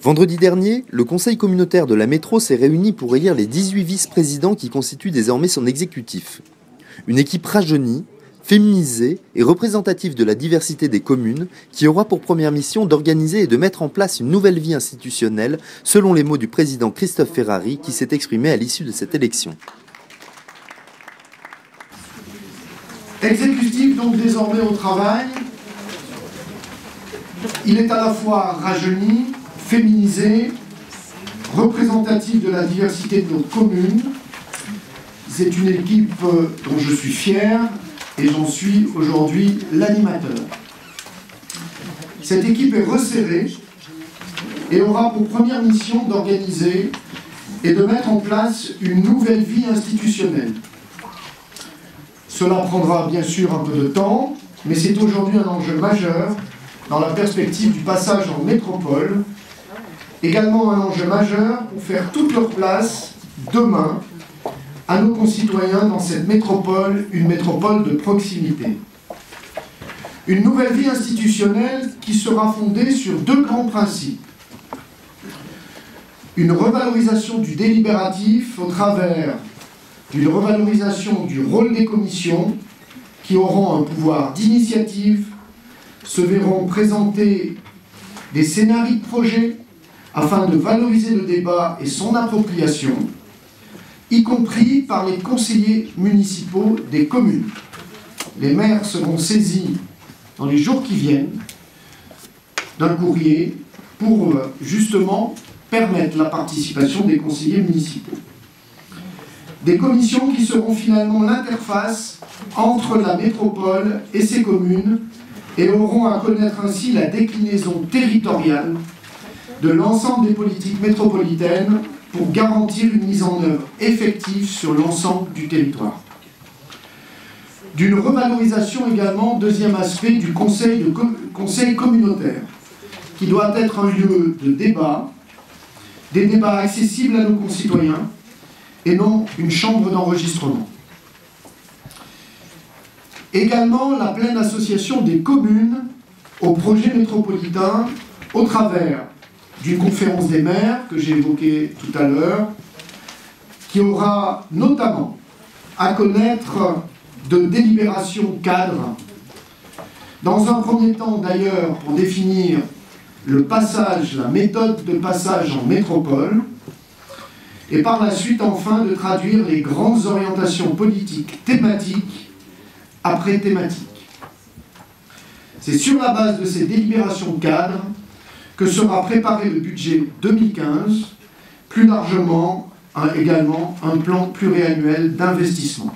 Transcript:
Vendredi dernier, le conseil communautaire de la métro s'est réuni pour élire les 18 vice-présidents qui constituent désormais son exécutif. Une équipe rajeunie, féminisée et représentative de la diversité des communes qui aura pour première mission d'organiser et de mettre en place une nouvelle vie institutionnelle, selon les mots du président Christophe Ferrari qui s'est exprimé à l'issue de cette élection. Exécutif donc désormais au travail, il est à la fois rajeuni, féminisé, représentatif de la diversité de nos communes. C'est une équipe dont je suis fier et j'en suis aujourd'hui l'animateur. Cette équipe est resserrée et aura pour première mission d'organiser et de mettre en place une nouvelle vie institutionnelle. Cela prendra bien sûr un peu de temps, mais c'est aujourd'hui un enjeu majeur dans la perspective du passage en métropole. Également un enjeu majeur pour faire toute leur place demain à nos concitoyens dans cette métropole, une métropole de proximité. Une nouvelle vie institutionnelle qui sera fondée sur deux grands principes. Une revalorisation du délibératif au travers d'une revalorisation du rôle des commissions qui auront un pouvoir d'initiative, se verront présenter des scénarios de projets afin de valoriser le débat et son appropriation, y compris par les conseillers municipaux des communes. Les maires seront saisis dans les jours qui viennent d'un courrier pour justement permettre la participation des conseillers municipaux. Des commissions qui seront finalement l'interface entre la métropole et ses communes et auront à connaître ainsi la déclinaison territoriale de l'ensemble des politiques métropolitaines pour garantir une mise en œuvre effective sur l'ensemble du territoire. D'une revalorisation également, deuxième aspect, du conseil communautaire, qui doit être un lieu de débat, des débats accessibles à nos concitoyens, et non une chambre d'enregistrement. Également la pleine association des communes au projet métropolitain au travers d'une conférence des maires que j'ai évoquée tout à l'heure, qui aura notamment à connaître de délibérations cadres, dans un premier temps d'ailleurs pour définir le passage, la méthode de passage en métropole, et par la suite enfin de traduire les grandes orientations politiques thématiques après thématique. C'est sur la base de ces délibérations cadres que sera préparé le budget 2015, plus largement également un plan pluriannuel d'investissement.